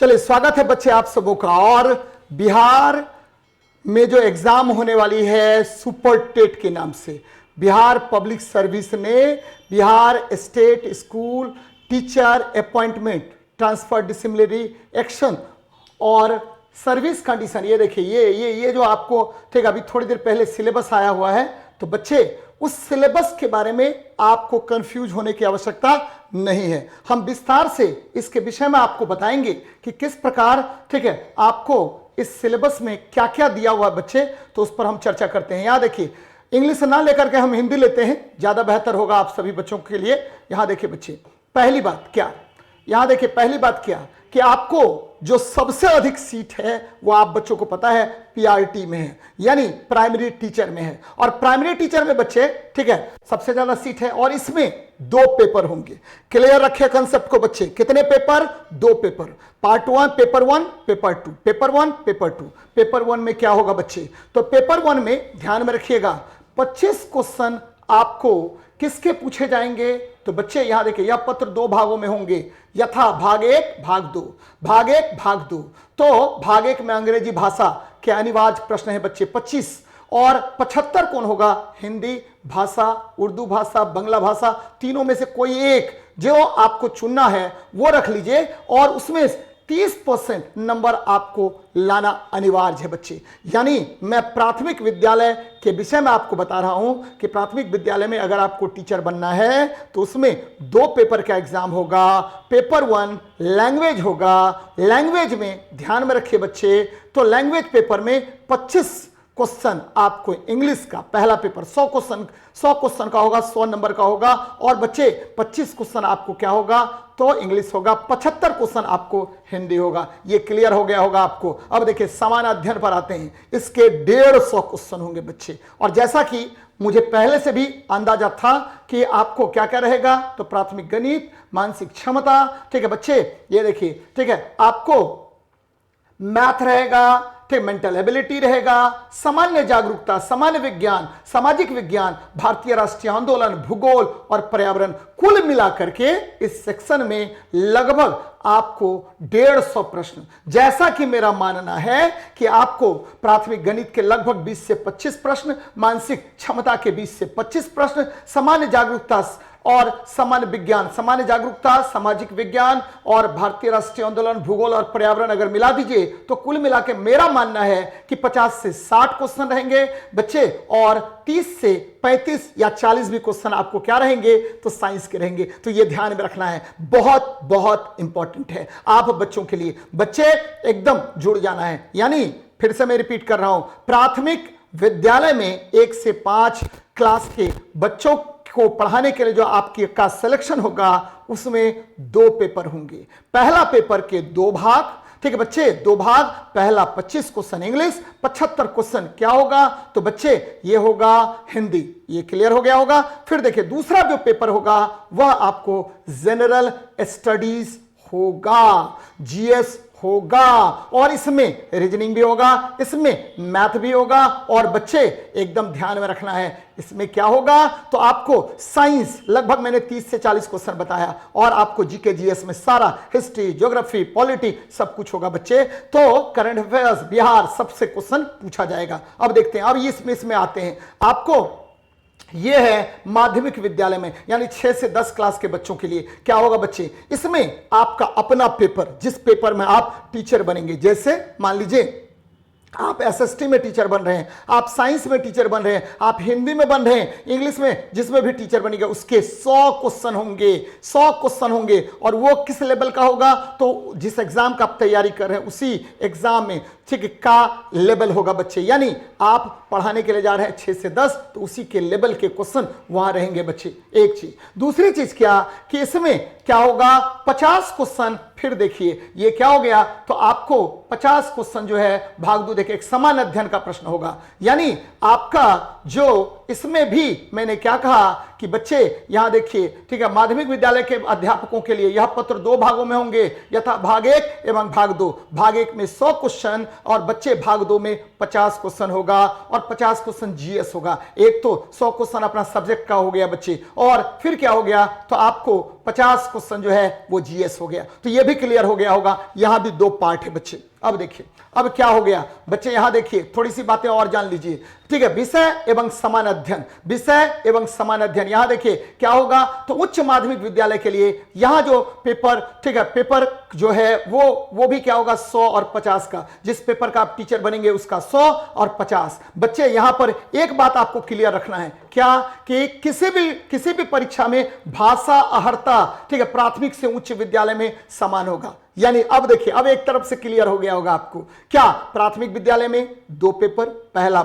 चलिए, स्वागत है बच्चे आप सबों का। और बिहार में जो एग्जाम होने वाली है सुपर टेट के नाम से, बिहार पब्लिक सर्विस ने Bihar state school teacher appointment transfer disciplinary action और सर्विस कंडीशन, ये देखिए ये जो आपको ठीक अभी थोड़ी देर पहले सिलेबस आया हुआ है, तो बच्चे उस सिलेबस के बारे में आपको कंफ्यूज होने की आवश्यकता नहीं है। हम विस्तार से इसके विषय में आपको बताएंगे कि किस प्रकार ठीक है आपको इस सिलेबस में क्या क्या दिया हुआ है बच्चे, तो उस पर हम चर्चा करते हैं। यहां देखिए, इंग्लिश ना लेकर के हम हिंदी लेते हैं, ज्यादा बेहतर होगा आप सभी बच्चों के लिए। यहां देखिए बच्चे, पहली बात क्या, यहां देखिए पहली बात क्या कि आपको जो सबसे अधिक सीट है वो आप बच्चों को पता है पीआरटी में है, यानी प्राइमरी टीचर में है। और प्राइमरी टीचर में बच्चे ठीक है सबसे ज्यादा सीट है और इसमें 2 पेपर होंगे। क्लियर रखे कंसेप्ट को बच्चे, कितने paper? 2 paper, part 1 paper 1 paper 2, paper 1 paper 2। Paper 1 में क्या होगा बच्चे? तो पेपर 1 में ध्यान में रखिएगा 25 क्वेश्चन आपको किसके पूछे जाएंगे? तो बच्चे यहां देखिए, यह पत्र 2 भागों में होंगे, यथा भाग 1 भाग 2, भाग 1 भाग 2। तो भाग 1 में अंग्रेजी भाषा के अनिवार्य प्रश्न है बच्चे 25, और 75 कौन होगा? हिंदी भाषा, उर्दू भाषा, बांग्ला भाषा, तीनों में से कोई एक जो आपको चुनना है वो रख लीजिए, और उसमें 30% नंबर आपको लाना अनिवार्य है बच्चे। यानी मैं प्राथमिक विद्यालय के विषय में आपको बता रहा हूं कि प्राथमिक विद्यालय में अगर आपको टीचर बनना है तो उसमें 2 पेपर का एग्जाम होगा। पेपर 1 लैंग्वेज होगा, लैंग्वेज में ध्यान में रखिए बच्चे, तो लैंग्वेज पेपर में 25 क्वेश्चन आपको इंग्लिश का पहला पेपर 100 क्वेश्चन का होगा, 100 नंबर का होगा। और बच्चे 25 क्वेश्चन आपको क्या होगा? तो इंग्लिश होगा, 75 क्वेश्चन आपको हिंदी होगा। ये क्लियर हो गया होगा आपको। अब देखिए समान अध्ययन पर आते हैं, इसके 150 क्वेश्चन होंगे बच्चे। और जैसा कि मुझे पहले से भी अंदाजा था कि आपको क्या क्या रहेगा, तो प्राथमिक गणित, मानसिक क्षमता, ठीक है बच्चे, ये देखिए ठीक है आपको मैथ रहेगा, मेंटल एबिलिटी रहेगा, सामान्य जागरूकता, सामान्य विज्ञान, सामाजिक विज्ञान, भारतीय राष्ट्रीय आंदोलन, भूगोल और पर्यावरण, कुल मिलाकर के इस सेक्शन में लगभग आपको 150 प्रश्न। जैसा कि मेरा मानना है कि आपको प्राथमिक गणित के लगभग 20 से 25 प्रश्न, मानसिक क्षमता के 20 से 25 प्रश्न, सामान्य जागरूकता और सामान्य विज्ञान, सामान्य जागरूकता, सामाजिक विज्ञान और भारतीय राष्ट्रीय आंदोलन, भूगोल और पर्यावरण अगर मिला दीजिए तो कुल मिला के मेरा मानना है कि 50 से 60 क्वेश्चन रहेंगे बच्चे, और 30 से 35 या 40 भी क्वेश्चन आपको क्या रहेंगे? तो साइंस के रहेंगे। तो ये ध्यान में रखना है, बहुत बहुत इंपॉर्टेंट है आप बच्चों के लिए। बच्चे एकदम जुड़ जाना है। यानी फिर से मैं रिपीट कर रहा हूं, प्राथमिक विद्यालय में 1 से 5 क्लास के बच्चों को पढ़ाने के लिए जो आपकी का सिलेक्शन होगा उसमें 2 पेपर होंगे। पहला पेपर के 2 भाग, ठीक है बच्चे, 2 भाग, पहला 25 क्वेश्चन इंग्लिश, 75 क्वेश्चन क्या होगा? तो बच्चे ये होगा हिंदी। ये क्लियर हो गया होगा। फिर देखिए दूसरा जो पेपर होगा वह आपको जनरल स्टडीज होगा, जीएस होगा, और इसमें रीजनिंग भी होगा, इसमें मैथ भी होगा। और बच्चे एकदम ध्यान में रखना है, इसमें क्या होगा? तो आपको साइंस लगभग मैंने 30 से 40 क्वेश्चन बताया, और आपको जीके जीएस में सारा हिस्ट्री, ज्योग्राफी, पॉलिटी सब कुछ होगा बच्चे। तो करंट अफेयर्स, बिहार सबसे क्वेश्चन पूछा जाएगा। अब देखते हैं, अब इसमें आते हैं। आपको यह है माध्यमिक विद्यालय में, यानी 6 से 10 क्लास के बच्चों के लिए क्या होगा बच्चे? इसमें आपका अपना पेपर, जिस पेपर में आप टीचर बनेंगे, जैसे मान लीजिए आप एसएसटी में टीचर बन रहे हैं, आप साइंस में टीचर बन रहे हैं, आप हिंदी में बन रहे हैं, इंग्लिश में जिसमें भी टीचर बनेगा उसके 100 क्वेश्चन होंगे, 100 क्वेश्चन होंगे। और वो किस लेवल का होगा? तो जिस एग्जाम का आप तैयारी कर रहे हैं उसी एग्जाम में ठीक का लेवल होगा बच्चे। यानी आप पढ़ाने के लिए जा रहे हैं 6 से 10, तो उसी के लेवल के क्वेश्चन वहां रहेंगे बच्चे। एक चीज, दूसरी चीज क्या कि इसमें क्या होगा? 50 क्वेश्चन। फिर देखिए ये क्या हो गया? तो आपको 50 क्वेश्चन जो है भाग 2 देखिए एक समान अध्ययन का प्रश्न होगा। यानी आपका जो इसमें भी मैंने क्या कहा कि बच्चे यहां देखिए ठीक है, माध्यमिक विद्यालय के अध्यापकों के लिए यह पत्र 2 भागों में होंगे, यथा भाग 1 एवं भाग 2। भाग 1 में 100 क्वेश्चन और बच्चे भाग 2 में 50 क्वेश्चन होगा, और 50 क्वेश्चन जीएस होगा। एक तो 100 क्वेश्चन अपना सब्जेक्ट का हो गया बच्चे, और फिर क्या हो गया? तो आपको 50 क्वेश्चन जो है वो जीएस हो गया। तो ये भी क्लियर हो गया होगा। यहां भी 2 पार्ट है बच्चे। अब देखिए अब क्या हो गया बच्चे, यहां देखिए थोड़ी सी बातें और जान लीजिए, ठीक है। विषय एवं समान अध्ययन, विषय एवं समान अध्ययन, यहां देखिए क्या होगा। तो उच्च माध्यमिक विद्यालय के लिए यहां जो पेपर, ठीक है, पेपर जो है वो भी क्या होगा 100 और 50 का। जिस पेपर का आप टीचर बनेंगे उसका 100 और 50। बच्चे यहां पर एक बात आपको क्लियर रखना है, क्या कि किसी भी परीक्षा में भाषा अहर्ता, ठीक है, प्राथमिक से उच्च विद्यालय में समान होगा। यानी अब देखिए अब एक तरफ से क्लियर हो गया होगा आपको, क्या प्राथमिक विद्यालय में 2 पेपर, पहला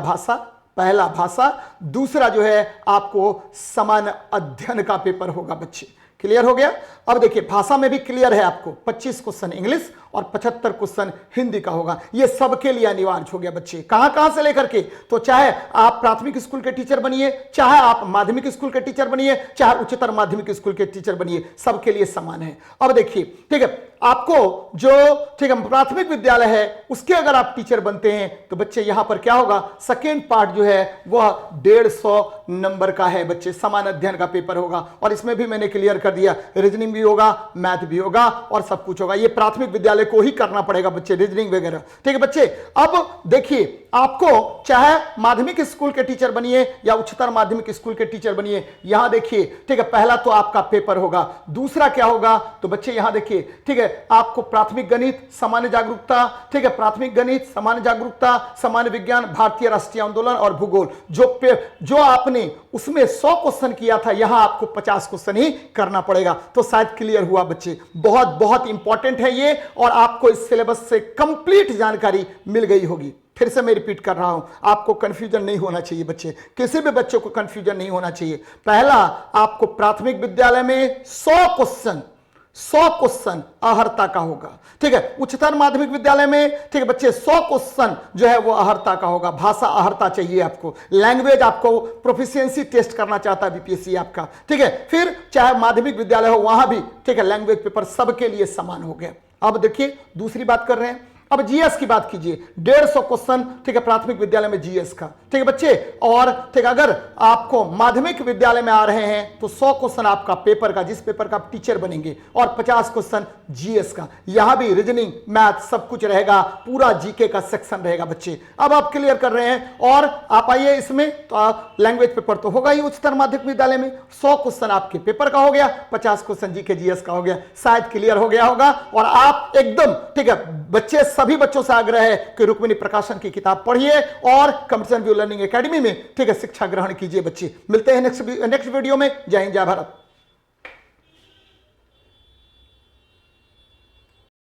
भाषा, दूसरा जो है आपको समान अध्ययन का पेपर होगा बच्चे। क्लियर हो गया। अब देखिए भाषा में भी क्लियर है आपको 25 क्वेश्चन इंग्लिश और 75 क्वेश्चन हिंदी का होगा। ये सबके लिए अनिवार्य हो गया बच्चे। कहां से लेकर के, तो चाहे आप प्राथमिक स्कूल के टीचर बनिए, चाहे आप माध्यमिक स्कूल के टीचर बनिए, चाहे उच्चतर माध्यमिक स्कूल के टीचर बनिए, सबके लिए समान है। अब देखिए, ठीक है, आपको जो, ठीक है, प्राथमिक विद्यालय है उसके अगर आप टीचर बनते हैं तो बच्चे यहां पर क्या होगा, सेकेंड पार्ट जो है वह 150 नंबर का है बच्चे, समान अध्ययन का पेपर होगा। और इसमें भी मैंने क्लियर कर दिया, रीजनिंग भी होगा, मैथ भी होगा और सब कुछ होगा। ये प्राथमिक विद्यालय को ही करना पड़ेगा बच्चे, रीजनिंग वगैरह, ठीक है बच्चे। अब देखिए आपको चाहे माध्यमिक स्कूल के टीचर बनिए या उच्चतर माध्यमिक स्कूल के टीचर बनिए, यहां देखिए, ठीक है, पहला तो आपका पेपर होगा, दूसरा क्या होगा तो बच्चे यहां देखिए, ठीक है, आपको प्राथमिक गणित, सामान्य जागरूकता, ठीक है, प्राथमिक गणित, सामान्य जागरूकता, सामान्य विज्ञान, भारतीय राष्ट्रीय आंदोलन और भूगोल, जो आपने उसमें 100 क्वेश्चन किया था, यहां आपको 50 क्वेश्चन ही करना पड़ेगा। तो शायद क्लियर हुआ बच्चे। बहुत बहुत इंपॉर्टेंट है ये, और आपको इस सिलेबस से कंप्लीट जानकारी मिल गई होगी। फिर से मैं रिपीट कर रहा हूं, आपको कंफ्यूजन नहीं होना चाहिए बच्चे, किसी भी बच्चों को कंफ्यूजन नहीं होना चाहिए। पहला, आपको प्राथमिक विद्यालय में 100 क्वेश्चन अहर्ता का होगा, ठीक है। उच्चतर माध्यमिक विद्यालय में, ठीक है बच्चे, 100 क्वेश्चन जो है वो अहर्ता का होगा। भाषा अहर्ता चाहिए आपको, लैंग्वेज आपको प्रोफिशिएंसी टेस्ट करना चाहता है बीपीएससी आपका, ठीक है। फिर चाहे माध्यमिक विद्यालय हो वहां भी, ठीक है, लैंग्वेज पेपर सबके लिए समान हो गया। अब देखिए दूसरी बात कर रहे हैं, अब जीएस की बात कीजिए। 150 क्वेश्चन, ठीक है, प्राथमिक विद्यालय में जीएस का, ठीक है बच्चे। और ठीक है, अगर आपको माध्यमिक विद्यालय में आ रहे हैं तो 100 क्वेश्चन आपका पेपर का, जिस पेपर का आप टीचर बनेंगे, और 50 क्वेश्चन जीएस का। यहां भी रीजनिंग, मैथ सब कुछ रहेगा, पूरा जीके का सेक्शन रहेगा बच्चे। अब आप क्लियर कर रहे हैं, और आप आइए इसमें, तो लैंग्वेज पेपर तो होगा ही उच्चतर माध्यमिक विद्यालय में, 100 क्वेश्चन आपके पेपर का हो गया, 50 क्वेश्चन जीके जीएस का हो गया। शायद क्लियर हो गया होगा। और आप एकदम, ठीक है बच्चे, सभी बच्चों से आग्रह है कि रुक्मिणी प्रकाशन की किताब पढ़िए और कंप्यूटर व्यू लर्निंग एकेडमी में, ठीक है, शिक्षा ग्रहण कीजिए बच्चे। मिलते हैं नेक्स्ट वीडियो में। जय हिंद, जय भारत।